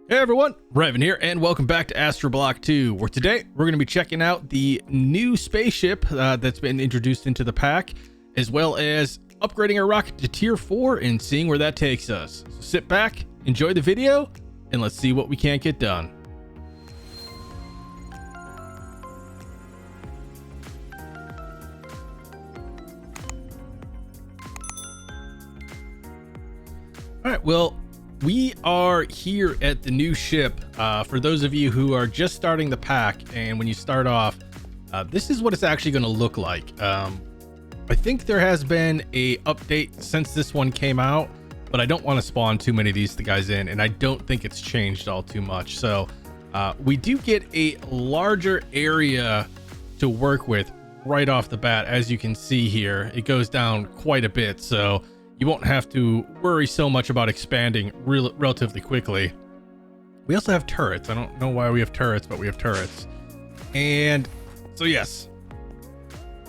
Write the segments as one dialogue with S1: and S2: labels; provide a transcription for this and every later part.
S1: Hey everyone, Revan here, and welcome back to AstroBlock 2, where today we're going to be checking out the new spaceship that's been introduced into the pack, as well as upgrading our rocket to tier 4 and seeing where that takes us. So sit back, enjoy the video, and let's see what we can't get done. Alright, well, we are here at the new ship. For those of you who are just starting the pack, and when you start off, this is what it's actually going to look like. I think there has been a update since this one came out, but I don't want to spawn too many of these guys in, and I don't think it's changed all too much. So we do get a larger area to work with right off the bat. As you can see here, it goes down quite a bit, so you won't have to worry so much about expanding relatively quickly. We also have turrets. I don't know why we have turrets, but we have turrets. And so yes,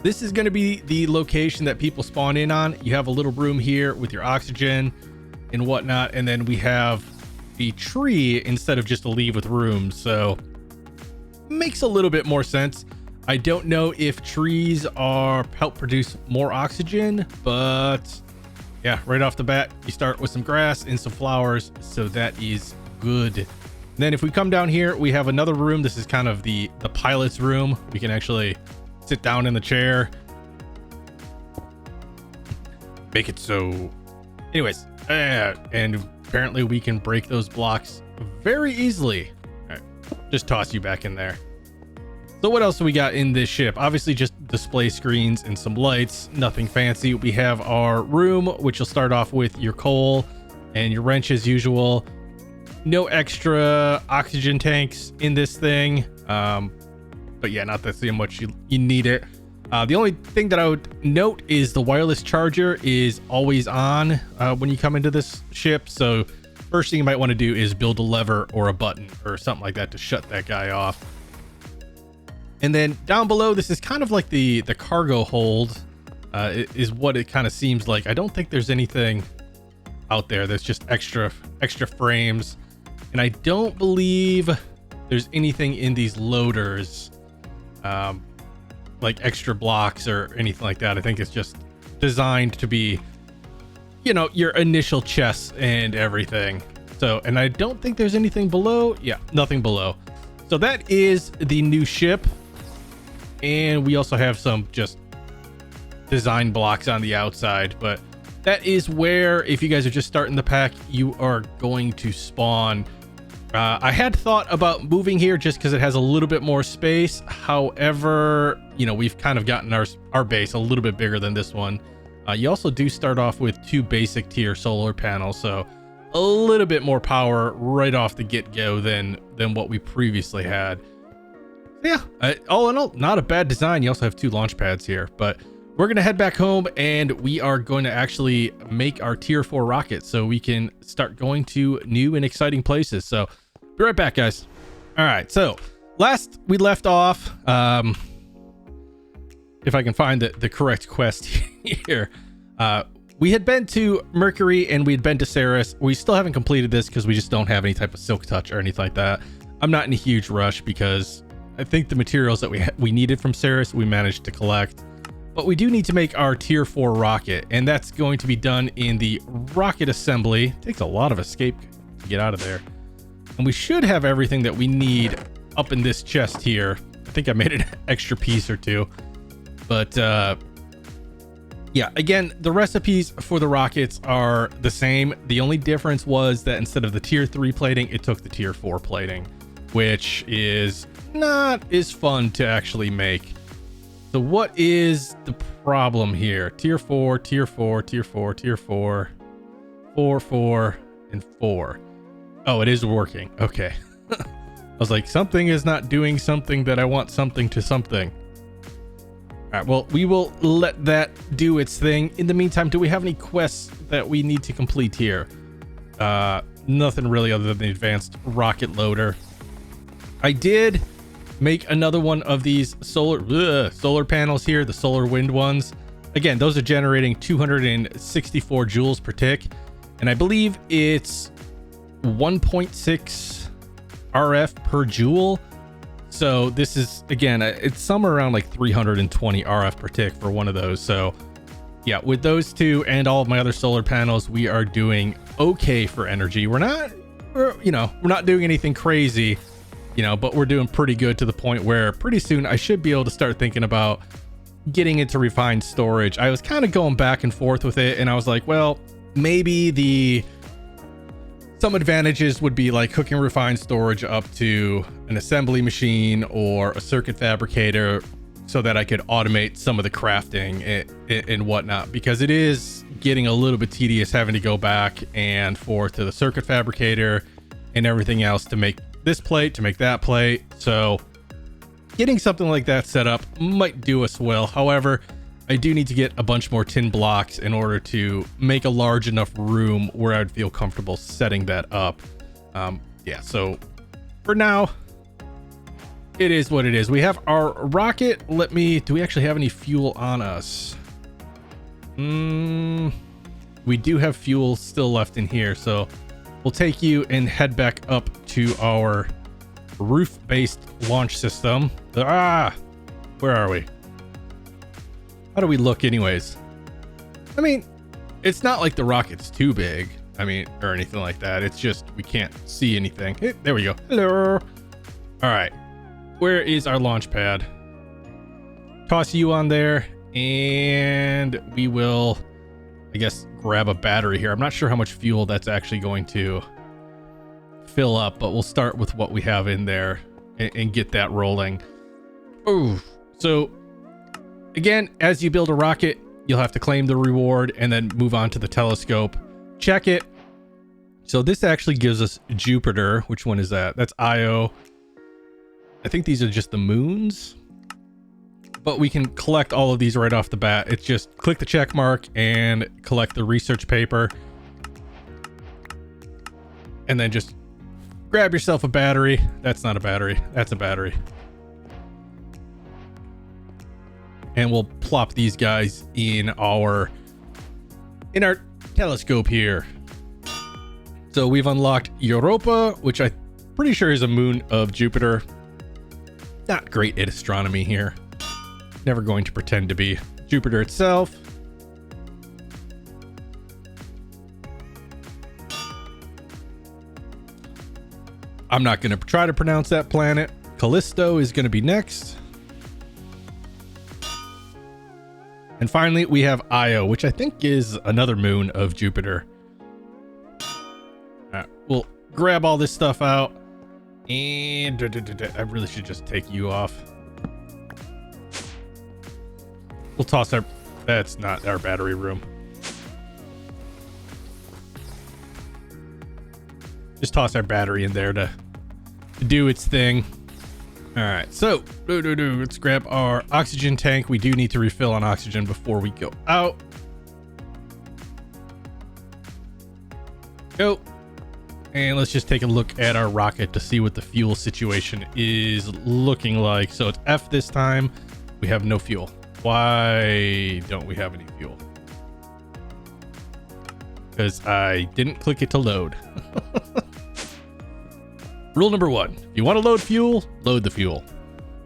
S1: this is going to be the location that people spawn in on. You have a little room here with your oxygen and whatnot, and then we have the tree instead of just a leave with rooms. So makes a little bit more sense. I don't know if trees help produce more oxygen, but yeah, right off the bat, you start with some grass and some flowers, so that is good. And then if we come down here, we have another room. This is kind of the pilot's room. We can actually sit down in the chair. Make it so. Anyways, and apparently we can break those blocks very easily. All right, just toss you back in there. So what else do we got in this ship? Obviously just display screens and some lights, nothing fancy. We have our room, which will start off with your coal and your wrench as usual. No extra oxygen tanks in this thing. But yeah, not that so much you need it. The only thing that I would note is the wireless charger is always on when you come into this ship. So first thing you might want to do is build a lever or a button or something like that to shut that guy off. And then down below, this is kind of like the cargo hold, is what it kind of seems like. I don't think there's anything out there. There's just extra frames. And I don't believe there's anything in these loaders, like extra blocks or anything like that. I think it's just designed to be, you know, your initial chests and everything. So, and I don't think there's anything below. Yeah, nothing below. So that is the new ship. And we also have some just design blocks on the outside, but that is where, if you guys are just starting the pack, you are going to spawn. I had thought about moving here just because it has a little bit more space. However, you know, we've kind of gotten our base a little bit bigger than this one. You also do start off with 2 basic tier solar panels, so a little bit more power right off the get-go than what we previously had. Yeah, all in all, not a bad design. You also have 2 launch pads here, but we're going to head back home and we are going to actually make our tier 4 rocket so we can start going to new and exciting places. So be right back, guys. All right, so last we left off, if I can find the correct quest here, we had been to Mercury and we had been to Ceres. We still haven't completed this because we just don't have any type of silk touch or anything like that. I'm not in a huge rush because I think the materials that we needed from Ceres we managed to collect, but we do need to make our tier 4 rocket, and that's going to be done in the rocket assembly. It takes a lot of escape to get out of there, and we should have everything that we need up in this chest here. I think I made an extra piece or 2, but yeah, again, the recipes for the rockets are the same. The only difference was that instead of the tier 3 plating, it took the tier 4 plating, which is not as fun to actually make. So what is the problem here? Tier 4, tier 4, tier 4, tier 4, 4, 4, and 4. Oh, it is working. Okay. I was like, something is not doing something that I want something to something. All right, well, we will let that do its thing. In the meantime, do we have any quests that we need to complete here? Nothing really other than the advanced rocket loader. I did make another one of these solar panels here, the solar wind ones. Again, those are generating 264 joules per tick, and I believe it's 1.6 RF per joule. So this is, again, it's somewhere around like 320 RF per tick for one of those. So yeah, with those two and all of my other solar panels, we are doing okay for energy. We're not doing anything crazy, but we're doing pretty good, to the point where pretty soon I should be able to start thinking about getting into refined storage. I was kind of going back and forth with it, and I was like, well, maybe some advantages would be like hooking refined storage up to an assembly machine or a circuit fabricator, so that I could automate some of the crafting and whatnot, because it is getting a little bit tedious having to go back and forth to the circuit fabricator and everything else to make this plate, to make that plate. So getting something like that set up might do us well. However, I do need to get a bunch more tin blocks in order to make a large enough room where I'd feel comfortable setting that up. Yeah, so for now, it is what it is. We have our rocket. Do we actually have any fuel on us? We do have fuel still left in here, so we'll take you and head back up to our roof-based launch system. Where are we? How do we look anyways? I mean, it's not like the rocket's too big, or anything like that. It's just we can't see anything. Hey, there we go. Hello. All right. Where is our launch pad? Toss you on there, and we will, I guess, grab a battery here. I'm not sure how much fuel that's actually going to fill up, but we'll start with what we have in there and get that rolling. Oh, so again, as you build a rocket, you'll have to claim the reward and then move on to the telescope. Check it. So this actually gives us Jupiter. Which one is that? That's Io. I think these are just the moons, but we can collect all of these right off the bat. It's just click the check mark and collect the research paper, and then just grab yourself a battery. That's not a battery. That's a battery. And we'll plop these guys in our telescope here. So we've unlocked Europa, which I'm pretty sure is a moon of Jupiter. Not great at astronomy here. Never going to pretend to be. Jupiter itself. I'm not going to try to pronounce that planet. Callisto is going to be next. And finally, we have Io, which I think is another moon of Jupiter. All right, we'll grab all this stuff out. And I really should just take you off. We'll toss that's not our battery room. Just toss our battery in there to do its thing. All right, so let's grab our oxygen tank. We do need to refill on oxygen before we go out. Go. And let's just take a look at our rocket to see what the fuel situation is looking like. So it's F this time. We have no fuel. Why don't we have any fuel? Because I didn't click it to load. Rule number 1. If you want to load fuel, load the fuel.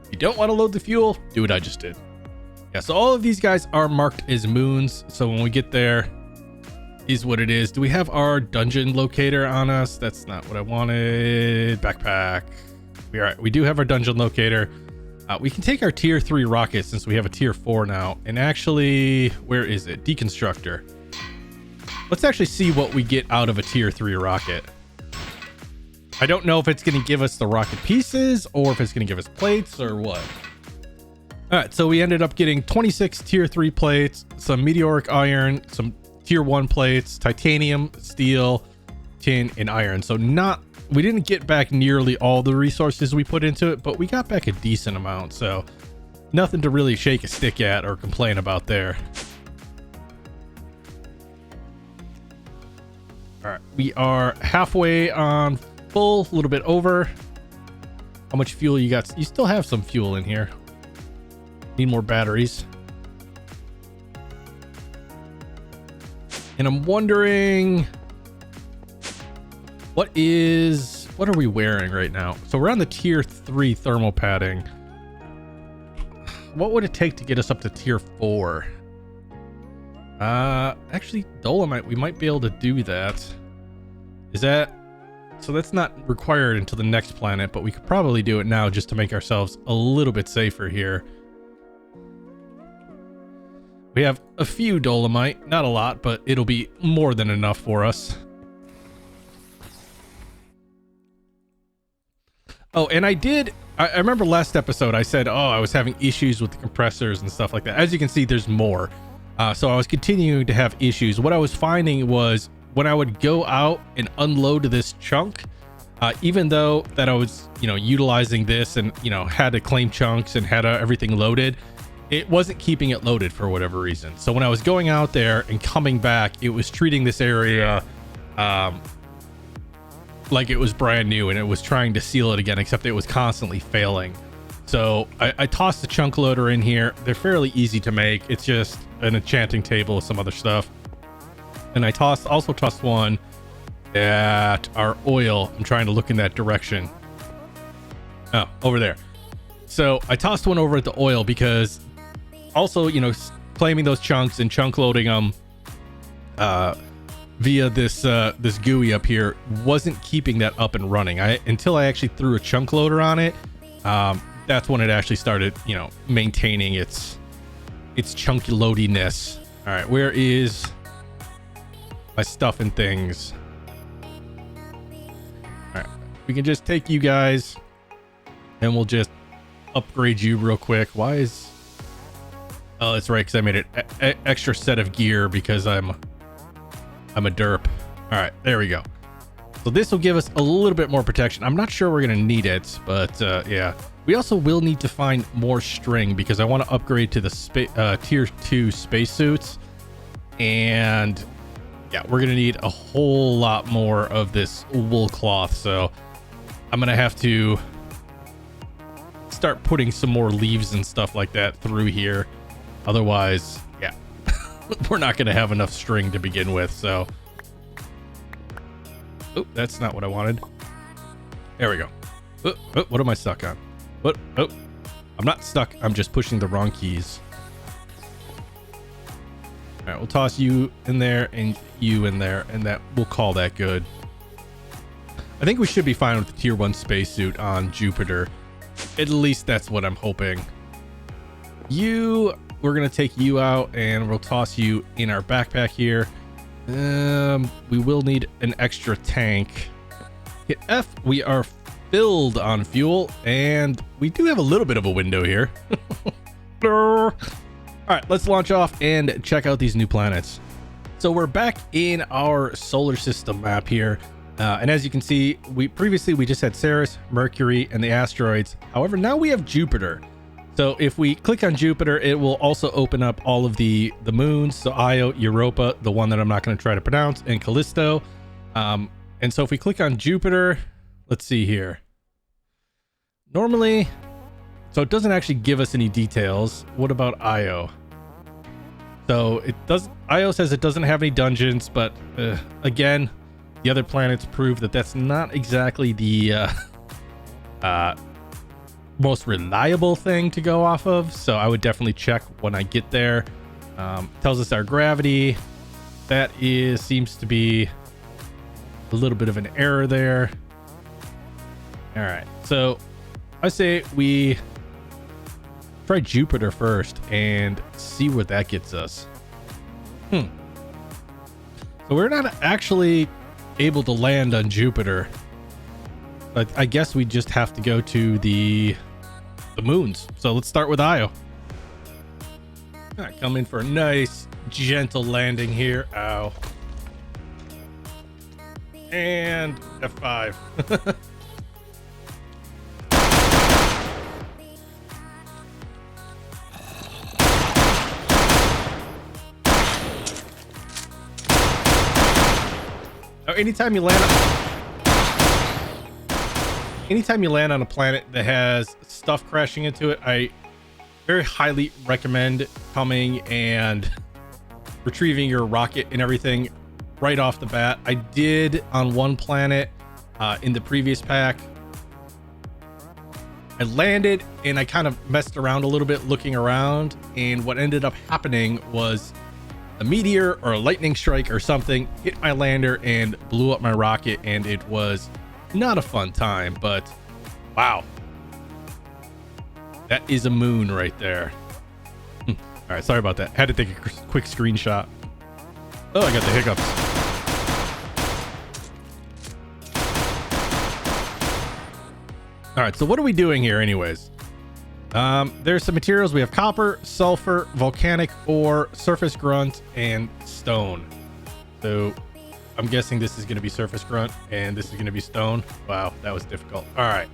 S1: If you don't want to load the fuel, do what I just did. Yeah, so all of these guys are marked as moons. So when we get there, is what it is. Do we have our dungeon locator on us? That's not what I wanted. Backpack. All right, we do have our dungeon locator. We can take our tier 3 rocket since we have a tier 4 now. And actually, where is it? Deconstructor. Let's actually see what we get out of a tier 3 rocket. I don't know if it's going to give us the rocket pieces or if it's going to give us plates or what. All right, so we ended up getting 26 tier 3 plates, some meteoric iron, some tier 1 plates, titanium, steel, tin, and iron. So we didn't get back nearly all the resources we put into it, but we got back a decent amount. So nothing to really shake a stick at or complain about there. All right, we are halfway on full, a little bit over. How much fuel you got? You still have some fuel in here. Need more batteries. And I'm wondering, what is what are we wearing right now? So we're on the tier 3 thermal padding. What would it take to get us up to tier 4? Actually, dolomite, we might be able to do that. Is that... So that's not required until the next planet, but we could probably do it now just to make ourselves a little bit safer here. We have a few dolomite, not a lot, but it'll be more than enough for us. Oh, and I remember last episode I said, oh, I was having issues with the compressors and stuff like that. As you can see, there's more. So I was continuing to have issues. What I was finding was when I would go out and unload this chunk, even though that I was, utilizing this and, had to claim chunks and had everything loaded, it wasn't keeping it loaded for whatever reason. So when I was going out there and coming back, it was treating this area like it was brand new, and it was trying to seal it again, except it was constantly failing. So I tossed the chunk loader in here. They're fairly easy to make. It's just an enchanting table with some other stuff. And I also tossed one at our oil. I'm trying to look in that direction. Oh, over there. So I tossed one over at the oil because also, claiming those chunks and chunk loading them via this GUI up here wasn't keeping that up and running. Until I actually threw a chunk loader on it. That's when it actually started, maintaining its chunky loadiness. All right, where is my stuff and things? All right, we can just take you guys and we'll just upgrade you real quick. Why is... Oh, that's right, because I made an extra set of gear because I'm a derp. All right, there we go. So this will give us a little bit more protection. I'm not sure we're going to need it, but yeah. We also will need to find more string because I want to upgrade to the tier 2 spacesuits. And yeah, we're going to need a whole lot more of this wool cloth. So I'm going to have to start putting some more leaves and stuff like that through here. Otherwise, yeah, we're not going to have enough string to begin with. So, oh, that's not what I wanted. There we go. Oh, what am I stuck on? What? Oh, I'm not stuck. I'm just pushing the wrong keys. All right, we'll toss you in there and you in there, and we'll call that good. I think we should be fine with the tier 1 spacesuit on Jupiter. At least that's what I'm hoping. We're gonna take you out and we'll toss you in our backpack here. We will need an extra tank. Hit F. We are filled on fuel, and we do have a little bit of a window here. All right, let's launch off and check out these new planets. So we're back in our solar system map here, and as you can see, we just had Ceres, Mercury, and the asteroids. However, now we have Jupiter. So if we click on Jupiter, it will also open up all of the moons. So Io, Europa, the one that I'm not going to try to pronounce, and Callisto. And so if we click on Jupiter, let's see here. Normally, so it doesn't actually give us any details. What about Io? So Io says it doesn't have any dungeons, but again, the other planets prove that that's not exactly the most reliable thing to go off of. So I would definitely check when I get there. Tells us our gravity. That seems to be a little bit of an error there. All right, so I say we try Jupiter first and see what that gets us. So we're not actually able to land on Jupiter, but I guess we just have to go to the moons. So let's start with Io. All right, come in for a nice gentle landing here. Ow. And F5. Anytime you land on a planet that has stuff crashing into it, I very highly recommend coming and retrieving your rocket and everything right off the bat. I did on one planet in the previous pack. I landed and I kind of messed around a little bit looking around, and what ended up happening was a meteor or a lightning strike or something hit my lander and blew up my rocket, and it was not a fun time. But wow, that is a moon right there. All right, sorry about that. Had to take a quick screenshot. Oh, I got the hiccups. All right, so what are we doing here anyways? There's some materials. We have copper, sulfur, volcanic ore, surface grunt, and stone. So I'm guessing this is going to be surface grunt and this is going to be stone. Wow, that was difficult. All right,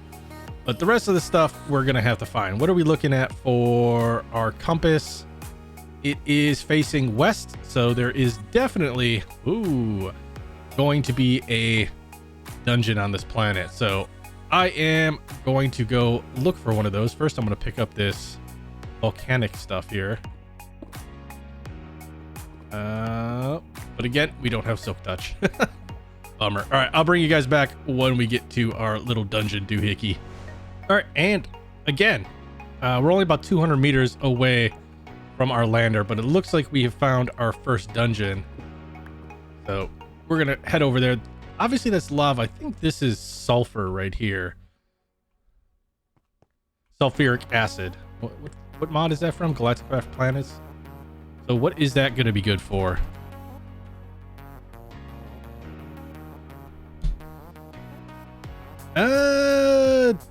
S1: but the rest of the stuff we're going to have to find. What are we looking at for our compass? It is facing west, so there is definitely going to be a dungeon on this planet. So I am going to go look for one of those. First, I'm going to pick up this volcanic stuff here. But again, we don't have silk touch. Bummer. All right, I'll bring you guys back when we get to our little dungeon doohickey. All right, and again, we're only about 200 meters away from our lander, but it looks like we have found our first dungeon. So we're going to head over there. Obviously, that's lava. I think this is sulfur right here. Sulfuric acid. What mod is that from? Galacticraft Planets. So what is that going to be good for?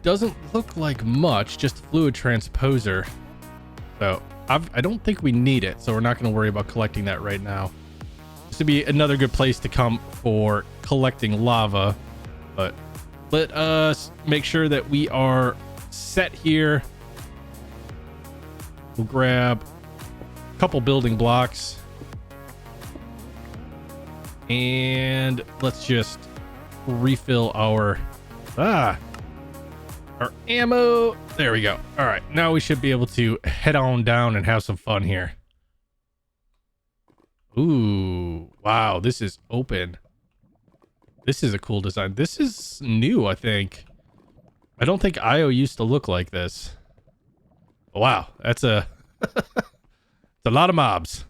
S1: Doesn't look like much. Just fluid transposer. So I don't think we need it. So we're not going to worry about collecting that right now. This would be another good place to come for collecting lava, but let us make sure that we are set here. We'll grab a couple building blocks and let's just refill our ammo. There we go. All right, now we should be able to head on down and have some fun here. Ooh, wow, this is open. This is a cool design. This is new, I think. I don't think IO used to look like this. Wow, that's a it's a lot of mobs.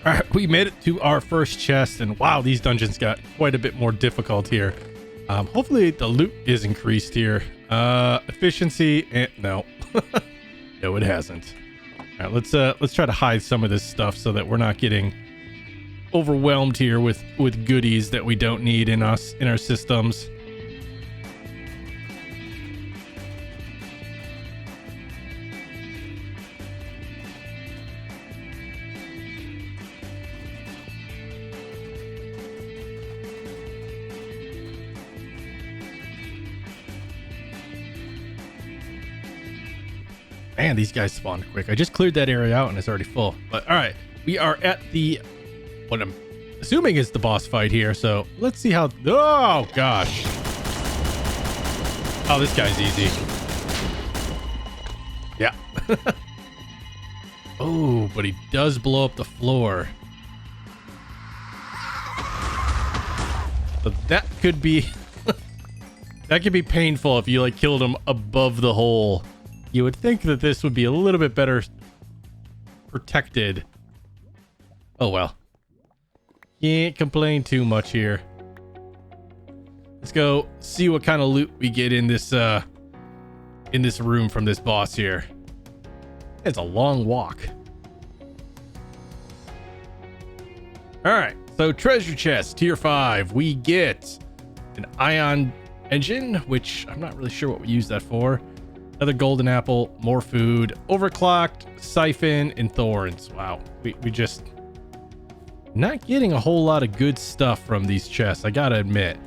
S1: All right, we made it to our first chest, and wow, these dungeons got quite a bit more difficult here. Hopefully the loot is increased here. Efficiency, no. No, it hasn't. All right, let's try to hide some of this stuff so that we're not getting overwhelmed here with goodies that we don't need in our systems. Man, these guys spawn quick. I just cleared that area out and it's already full. But all right, we are at what I'm assuming is the boss fight here. So let's see how. Oh gosh. Oh, this guy's easy. Yeah. Oh, but he does blow up the floor. So that could be that could be painful if you like killed him above the hole. You would think that this would be a little bit better protected. Oh well. Can't complain too much here. Let's go see what kind of loot we get in this room from this boss here. It's a long walk. All right, so treasure chest tier 5. We get an ion engine, which I'm not really sure what we use that for. Another golden apple, more food, overclocked, siphon, and thorns. Wow, we just not getting a whole lot of good stuff from these chests, I gotta admit.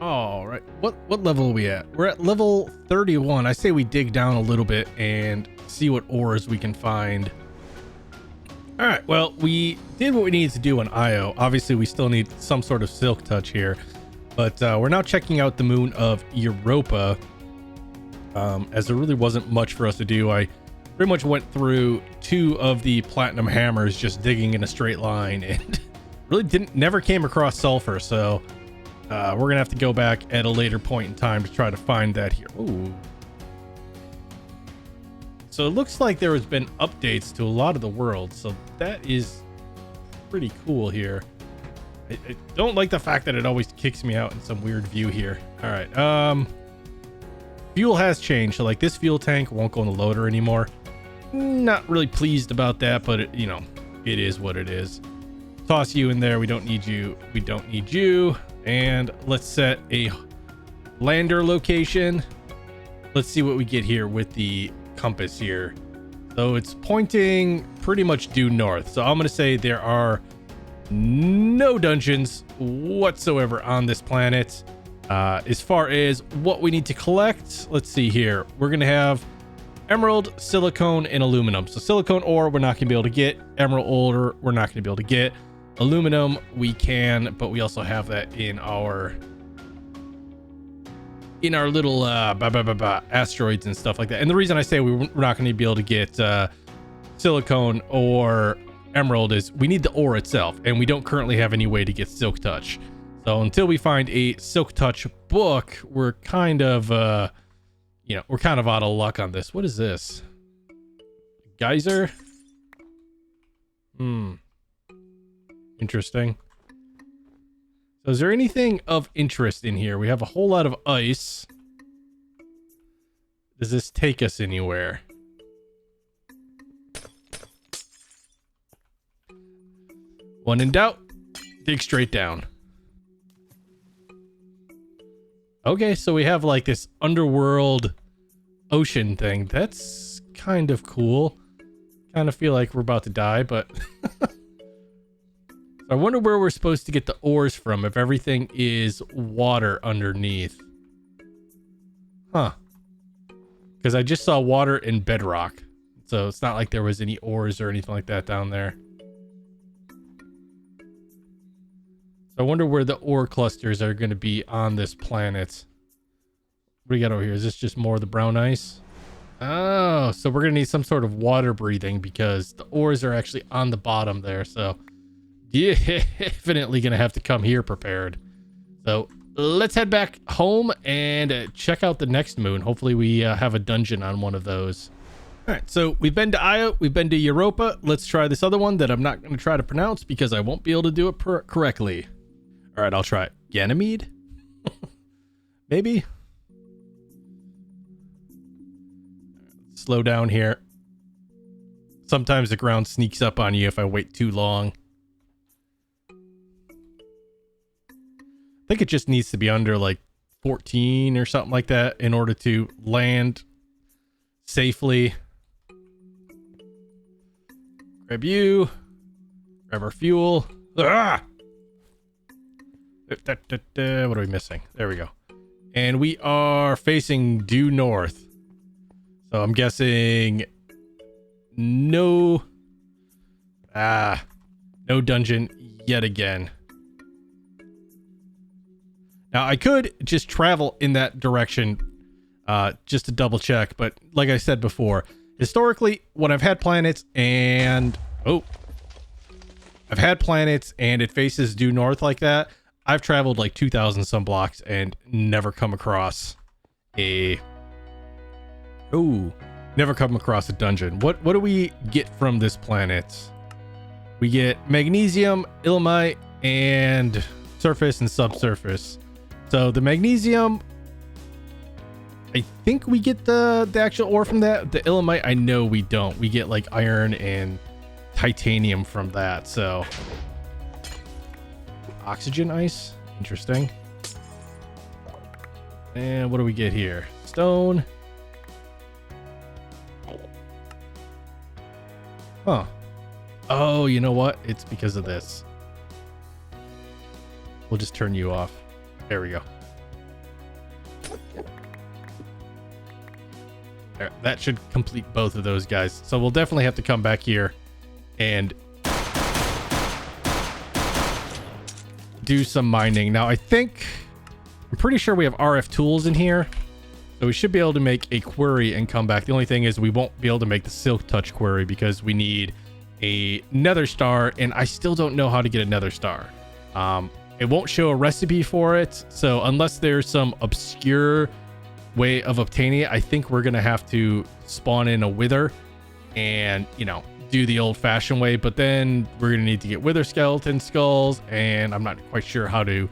S1: All right, what level are we at? We're at level 31. I say we dig down a little bit and see what ores we can find. All right, well, we did what we needed to do on Io. Obviously, we still need some sort of silk touch here, but we're now checking out the moon of Europa, as there really wasn't much for us to do. I pretty much went through 2 of the platinum hammers just digging in a straight line and really never came across sulfur, so we're gonna have to go back at a later point in time to try to find that here. Ooh. So it looks like there has been updates to a lot of the world, so that is pretty cool here. I don't like the fact that it always kicks me out in some weird view here. All right, fuel has changed, so like this fuel tank won't go in the loader anymore. Not really pleased about that, but it, you know, it is what it is. Toss you in there. We don't need you. We don't need you. And let's set a lander location. Let's see what we get here with the compass here. So it's pointing pretty much due north. So I'm going to say there are no dungeons whatsoever on this planet. As far as what we need to collect, let's see here. We're going to have emerald, silicone, and aluminum. So silicone ore, we're not going to be able to get. Emerald ore, we're not going to be able to get. Aluminum, we can, but we also have that in our little asteroids and stuff like that. And the reason I say we're not going to be able to get silicone or emerald is we need the ore itself, and we don't currently have any way to get silk touch. So until we find a silk touch book, we're kind of we're kind of out of luck on this. What is this? Geyser? Interesting. So is there anything of interest in here? We have a whole lot of ice. Does this take us anywhere? When in doubt, dig straight down. Okay, so we have like this underworld ocean thing. That's kind of cool. Kind of feel like we're about to die, but I wonder where we're supposed to get the ores from if everything is water underneath. Huh. Because I just saw water and bedrock. So it's not like there was any ores or anything like that down there. So I wonder where the ore clusters are going to be on this planet. What do we got over here? Is this just more of the brown ice? Oh, so we're going to need some sort of water breathing because the ores are actually on the bottom there. So definitely gonna have to come here prepared. So let's head back home and check out the next moon. Hopefully we have a dungeon on one of those. All right, so we've been to Io, we've been to Europa. Let's try this other one that I'm not going to try to pronounce because I won't be able to do it correctly. All right, I'll try it. Ganymede? Maybe. Slow down here. Sometimes the ground sneaks up on you if I wait too long. I think it just needs to be under like 14 or something like that in order to land safely. Grab you. Grab our fuel. Ah! What are we missing? There we go. And we are facing due north. So I'm guessing no dungeon yet again. Now I could just travel in that direction just to double check, but like I said before, historically when I've had planets and had planets and it faces due north like that. I've traveled like 2,000 some blocks and never come across a dungeon. What do we get from this planet? We get magnesium, ilmenite, and surface and subsurface. So the magnesium, I think we get the actual ore from that. The ilmenite, I know we don't. We get like iron and titanium from that. So oxygen ice, interesting. And what do we get here? Stone. Huh. Oh, you know what? It's because of this. We'll just turn you off. There we go. There, that should complete both of those guys. So we'll definitely have to come back here and do some mining. Now, I'm pretty sure we have RF tools in here. So we should be able to make a query and come back. The only thing is we won't be able to make the silk touch query because we need a nether star, and I still don't know how to get a nether star. It won't show a recipe for it, so unless there's some obscure way of obtaining it, I think we're gonna have to spawn in a wither and, you know, do the old-fashioned way. But then we're gonna need to get wither skeleton skulls, and I'm not quite sure how to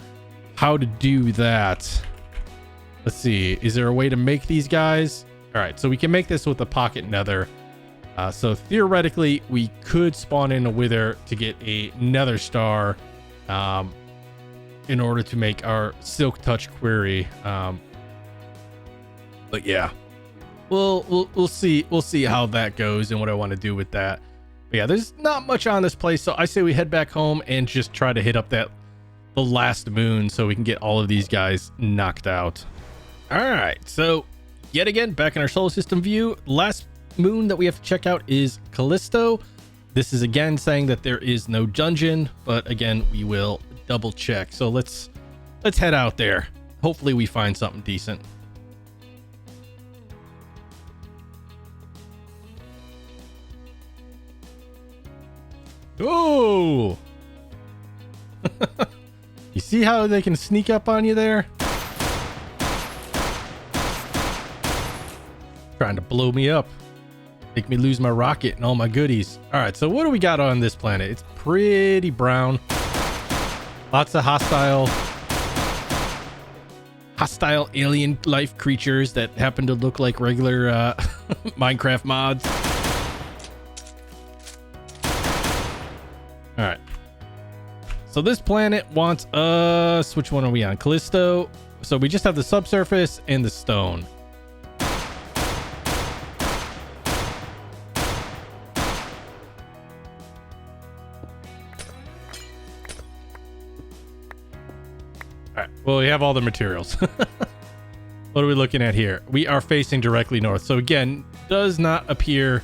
S1: do that. Let's see, is there a way to make these guys? All right, so we can make this with a pocket nether. So theoretically, we could spawn in a wither to get a nether star in order to make our silk touch query. But yeah, we'll see how that goes and what I want to do with that. But yeah, there's not much on this place, so I say we head back home and just try to hit up the last moon so we can get all of these guys knocked out. All right, so yet again, back in our solar system view, last moon that we have to check out is Callisto. This is again saying that there is no dungeon, but again, we will double check. So let's head out there. Hopefully we find something decent. Oh, you see how they can sneak up on you there? Trying to blow me up, make me lose my rocket and all my goodies. All right, so what do we got on this planet? It's pretty brown. Lots of hostile alien life creatures that happen to look like regular Minecraft mods. All right, so this planet wants us, which one are we on? Callisto. So we just have the subsurface and the stone. All right, well, we have all the materials. What are we looking at here? We are facing directly north. So again, does not appear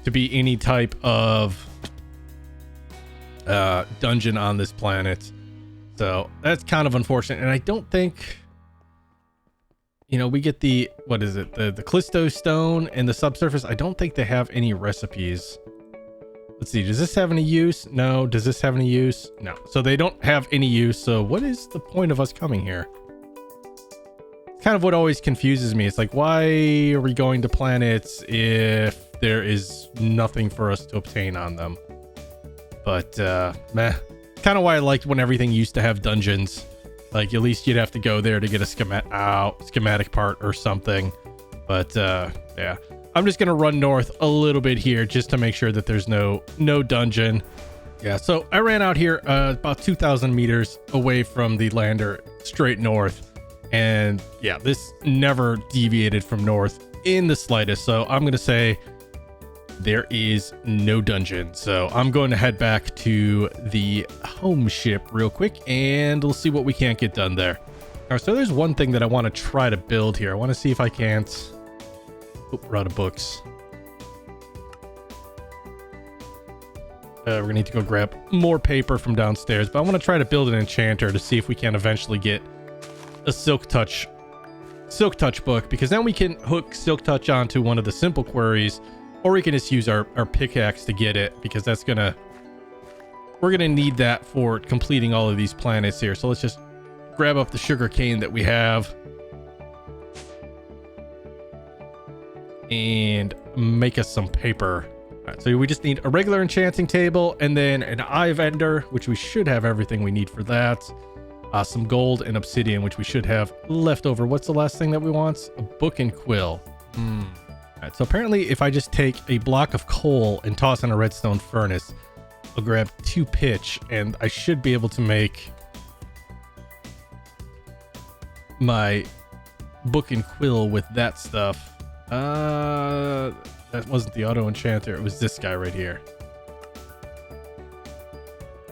S1: to be any type of dungeon on this planet. So that's kind of unfortunate. And I don't think, you know, we get the, what is it? The Callisto stone and the subsurface. I don't think they have any recipes. Let's see. Does this have any use? No. Does this have any use? No. So they don't have any use. So what is the point of us coming here? It's kind of what always confuses me. It's like, why are we going to planets if there is nothing for us to obtain on them? But meh. Kind of why I liked when everything used to have dungeons. Like, at least you'd have to go there to get a schematic part or something. But yeah, I'm just gonna run north a little bit here just to make sure that there's no dungeon. Yeah, so I ran out here about 2,000 meters away from the lander, straight north, and yeah, this never deviated from north in the slightest. So I'm gonna say there is no dungeon. So I'm going to head back to the home ship real quick and we'll see what we can't get done there. All right, so there's one thing that I want to try to build here. I want to see if I can't. Oh, we're out of books. We're gonna need to go grab more paper from downstairs, but I want to try to build an enchanter to see if we can eventually get a silk touch book, because then we can hook silk touch onto one of the simple queries, or we can just use our pickaxe to get it, because that's gonna we're going to need that for completing all of these planets here. So let's just grab up the sugar cane that we have and make us some paper. All right, so we just need a regular enchanting table and then an eye vendor, which we should have everything we need for that. Some gold and obsidian, which we should have left over. What's the last thing that we want? A book and quill. All right, so apparently if I just take a block of coal and toss in a redstone furnace, I'll grab 2 pitch and I should be able to make my book and quill with that stuff. That wasn't the auto enchanter, it was this guy right here.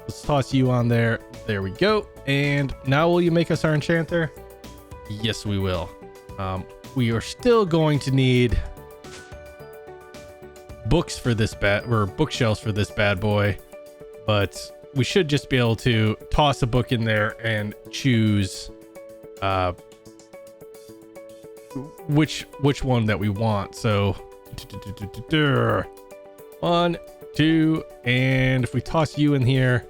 S1: Let's toss you on there. There we go. And now will you make us our enchanter? Yes, we will. We are still going to need books for this bookshelves for this bad boy, but we should just be able to toss a book in there and choose which one that we want. So 1, 2, and if we toss you in here,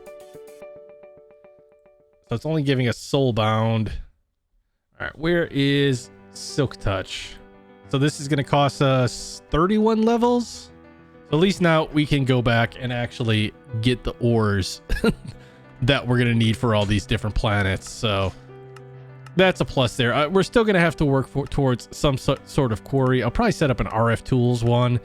S1: so it's only giving us soulbound. All right, where is silk touch? So this is going to cost us 31 levels. So at least now we can go back and actually get the ores that we're going to need for all these different planets. So that's a plus there. We're still going to have to work towards some sort of quarry. I'll probably set up an RF tools one.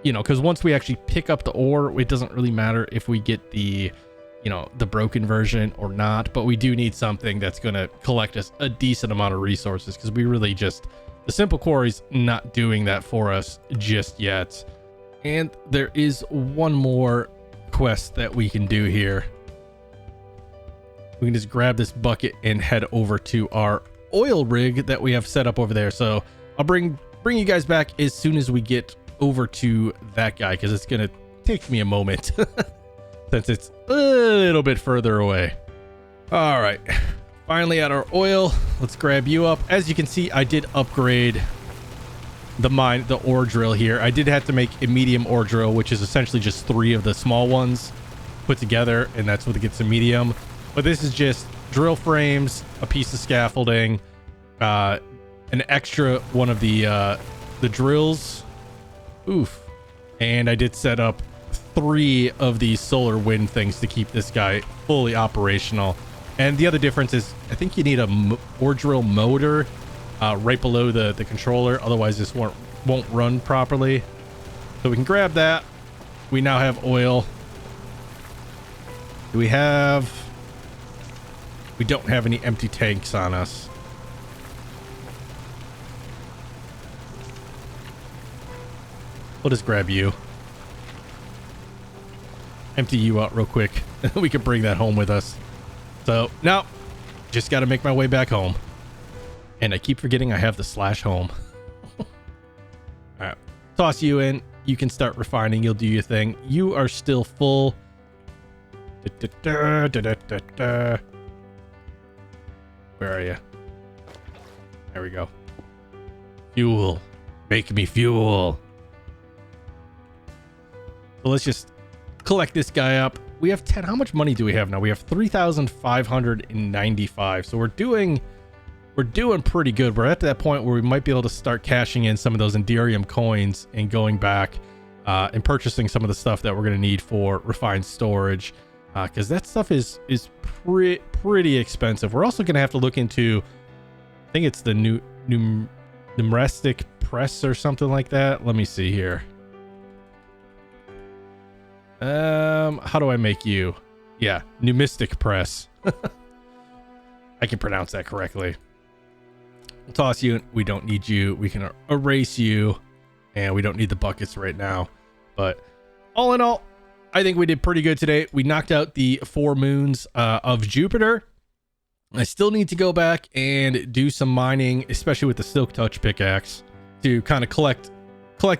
S1: You know, because once we actually pick up the ore, it doesn't really matter if we get the, you know, the broken version or not, but we do need something that's going to collect us a decent amount of resources, because we really just, the simple quarry's not doing that for us just yet. And there is one more quest that we can do here. We can just grab this bucket and head over to our oil rig that we have set up over there. So I'll bring you guys back as soon as we get over to that guy, because it's gonna take me a moment since it's a little bit further away. All right, finally at our oil. Let's grab you up. As you can see, I did upgrade the ore drill here. I did have to make a medium ore drill, which is essentially just 3 of the small ones put together, and that's what gets a medium. But this is just drill frames, a piece of scaffolding, an extra one of the drills. Oof. And I did set up 3 of these solar wind things to keep this guy fully operational. And the other difference is I think you need a ore drill motor right below the controller. Otherwise this won't run properly. So we can grab that. We now have oil. Do we have... We don't have any empty tanks on us. We'll just grab you. Empty you out real quick. We can bring that home with us. So now, just got to make my way back home. And I keep forgetting I have the /home. All right, toss you in. You can start refining. You'll do your thing. You are still full. Where are you? There we go. Fuel. Make me fuel. So let's just collect this guy up. We have 10. How much money do we have now? We have 3,595. So we're doing pretty good. We're at that point where we might be able to start cashing in some of those Enderium coins and going back and purchasing some of the stuff that we're going to need for refined storage. Because that stuff is pretty expensive. We're also going to have to look into, I think it's the numismatic press or something like that. Let me see here. How do I make you? Yeah, numismatic press. I can pronounce that correctly. We'll toss you. We don't need you. We can erase you, and we don't need the buckets right now. But all in all, I think we did pretty good today. We knocked out the 4 moons of Jupiter. I still need to go back and do some mining, especially with the Silk Touch pickaxe, to kind of collect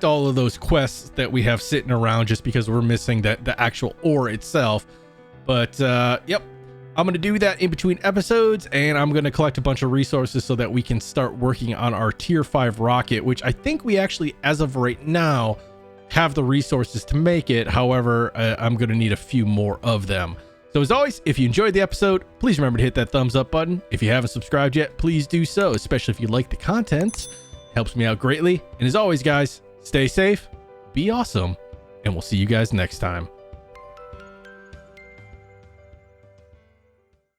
S1: all of those quests that we have sitting around, just because we're missing the actual ore itself. But yep, I'm going to do that in between episodes, and I'm going to collect a bunch of resources so that we can start working on our tier 5 rocket, which I think we actually, as of right now, have the resources to make it. However, I'm going to need a few more of them. So as always, if you enjoyed the episode, please remember to hit that thumbs up button. If you haven't subscribed yet, please do so, especially if you like the content. It helps me out greatly. And as always, guys, stay safe, be awesome, and we'll see you guys next time.